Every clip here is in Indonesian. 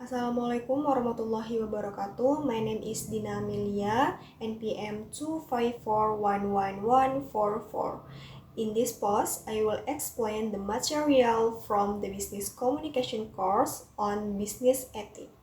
Assalamualaikum warahmatullahi wabarakatuh. My name is Dina Amelia, NPM 254111144. In this post, I will explain the material from the Business Communication course on Business Ethics.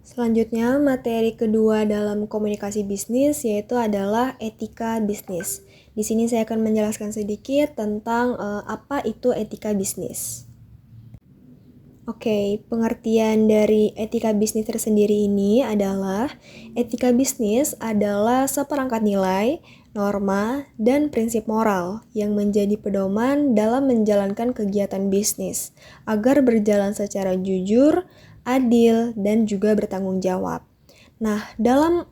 Selanjutnya, materi kedua dalam komunikasi bisnis yaitu adalah etika bisnis. Di sini saya akan menjelaskan sedikit tentang apa itu etika bisnis. Oke, pengertian dari etika bisnis tersendiri ini adalah etika bisnis adalah seperangkat nilai, norma, dan prinsip moral yang menjadi pedoman dalam menjalankan kegiatan bisnis agar berjalan secara jujur, adil, dan juga bertanggung jawab. Nah, dalam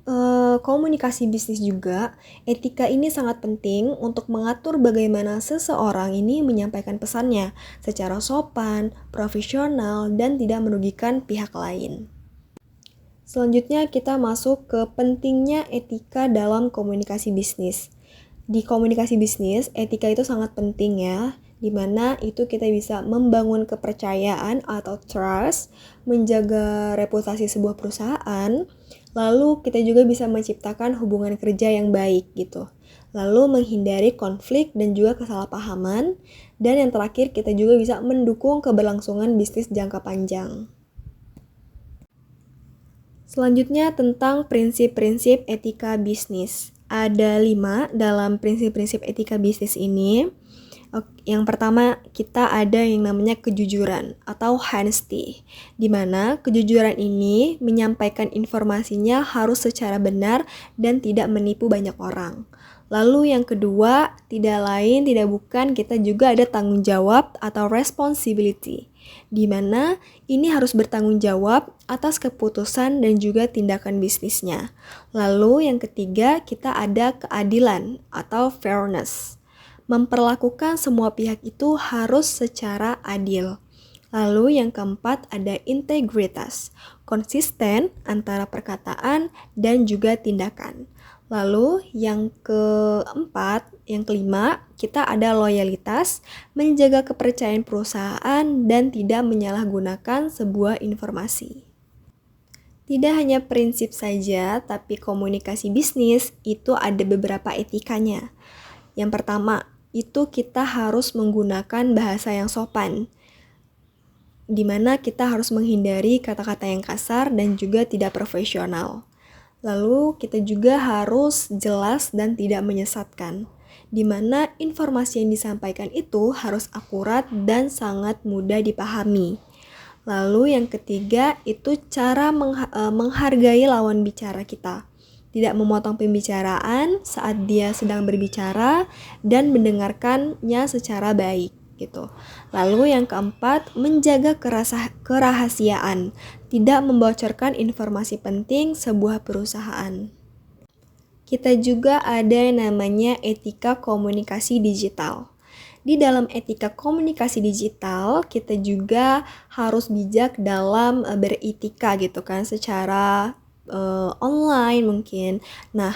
komunikasi bisnis juga, etika ini sangat penting untuk mengatur bagaimana seseorang ini menyampaikan pesannya secara sopan, profesional, dan tidak merugikan pihak lain. Selanjutnya kita masuk ke pentingnya etika dalam komunikasi bisnis. Di komunikasi bisnis, etika itu sangat penting ya, di mana itu kita bisa membangun kepercayaan atau trust, menjaga reputasi sebuah perusahaan, lalu kita juga bisa menciptakan hubungan kerja yang baik gitu. Lalu menghindari konflik dan juga kesalahpahaman, dan yang terakhir kita juga bisa mendukung keberlangsungan bisnis jangka panjang. Selanjutnya tentang prinsip-prinsip etika bisnis. Ada 5 dalam prinsip-prinsip etika bisnis ini. Yang pertama, kita ada yang namanya kejujuran atau honesty, di mana kejujuran ini menyampaikan informasinya harus secara benar dan tidak menipu banyak orang. Lalu yang kedua, tidak lain tidak bukan kita juga ada tanggung jawab atau responsibility, di mana ini harus bertanggung jawab atas keputusan dan juga tindakan bisnisnya. Lalu yang ketiga, kita ada keadilan atau fairness. Memperlakukan semua pihak itu harus secara adil. Lalu yang keempat ada integritas, konsisten antara perkataan dan juga tindakan. Lalu yang kelima, kita ada loyalitas, menjaga kepercayaan perusahaan dan tidak menyalahgunakan sebuah informasi. Tidak hanya prinsip saja, tapi komunikasi bisnis itu ada beberapa etikanya. Yang pertama, itu kita harus menggunakan bahasa yang sopan, di mana kita harus menghindari kata-kata yang kasar dan juga tidak profesional. Lalu kita juga harus jelas dan tidak menyesatkan, di mana informasi yang disampaikan itu harus akurat dan sangat mudah dipahami. Lalu yang ketiga itu cara menghargai lawan bicara kita. Tidak memotong pembicaraan saat dia sedang berbicara dan mendengarkannya secara baik gitu. Lalu yang keempat, menjaga kerahasiaan, tidak membocorkan informasi penting sebuah perusahaan. Kita juga ada yang namanya etika komunikasi digital. Di dalam etika komunikasi digital, kita juga harus bijak dalam beretika gitu kan, secara online mungkin. Nah,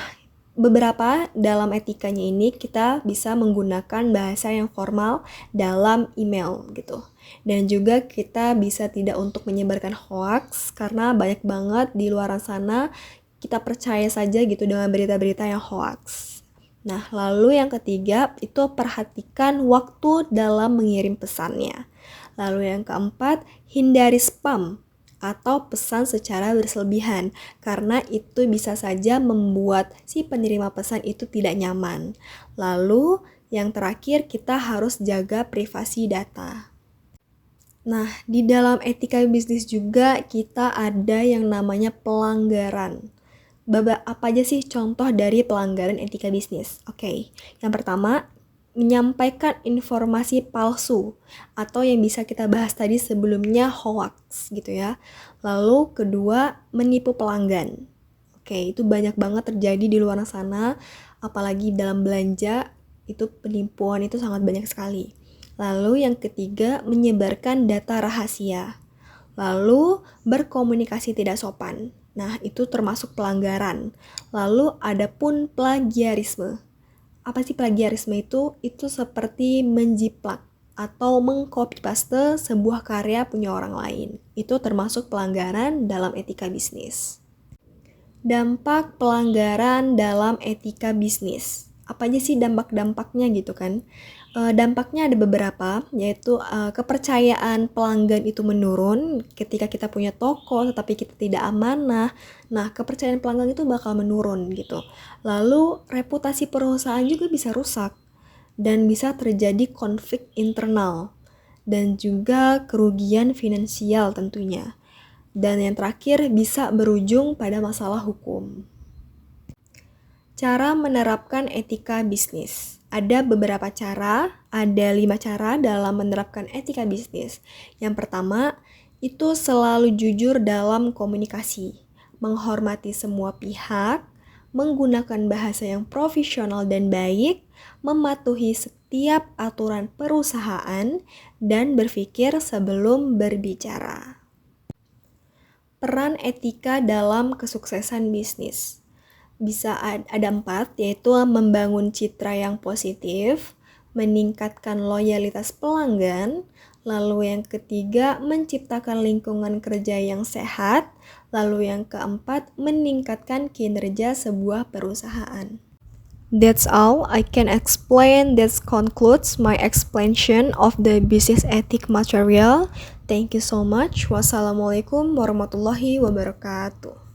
beberapa dalam etikanya ini kita bisa menggunakan bahasa yang formal dalam email gitu. Dan juga kita bisa tidak untuk menyebarkan hoax karena banyak banget di luar sana kita percaya saja gitu dengan berita-berita yang hoax. Nah, lalu yang ketiga itu perhatikan waktu dalam mengirim pesannya. Lalu yang keempat, hindari spam atau pesan secara berlebihan, karena itu bisa saja membuat si penerima pesan itu tidak nyaman. Lalu yang terakhir kita harus jaga privasi data. Nah, di dalam etika bisnis juga kita ada yang namanya pelanggaran. Apa aja sih contoh dari pelanggaran etika bisnis? Oke, yang pertama, menyampaikan informasi palsu atau yang bisa kita bahas tadi sebelumnya hoax gitu ya. Lalu kedua, menipu pelanggan. Oke, itu banyak banget terjadi di luar sana, apalagi dalam belanja itu penipuan itu sangat banyak sekali. Lalu yang ketiga, menyebarkan data rahasia. Lalu berkomunikasi tidak sopan. Nah, itu termasuk pelanggaran. Lalu ada pun plagiarisme. Apa sih plagiarisme itu? Itu seperti menjiplak atau meng-copy paste sebuah karya punya orang lain. Itu termasuk pelanggaran dalam etika bisnis. Dampak pelanggaran dalam etika bisnis. Apa aja sih dampak-dampaknya gitu kan? Dampaknya ada beberapa, yaitu kepercayaan pelanggan itu menurun ketika kita punya toko tetapi kita tidak amanah. Nah, kepercayaan pelanggan itu bakal menurun gitu. Lalu reputasi perusahaan juga bisa rusak dan bisa terjadi konflik internal dan juga kerugian finansial tentunya. Dan yang terakhir bisa berujung pada masalah hukum. Cara menerapkan etika bisnis. Ada beberapa cara, ada 5 cara dalam menerapkan etika bisnis. Yang pertama, itu selalu jujur dalam komunikasi, menghormati semua pihak, menggunakan bahasa yang profesional dan baik, mematuhi setiap aturan perusahaan, dan berpikir sebelum berbicara. Peran etika dalam kesuksesan bisnis. Bisa ada 4, yaitu membangun citra yang positif, meningkatkan loyalitas pelanggan, lalu yang ketiga menciptakan lingkungan kerja yang sehat, lalu yang keempat meningkatkan kinerja sebuah perusahaan. That's all I can explain. That concludes my explanation of the business ethic material. Thank you so much. Wassalamualaikum warahmatullahi wabarakatuh.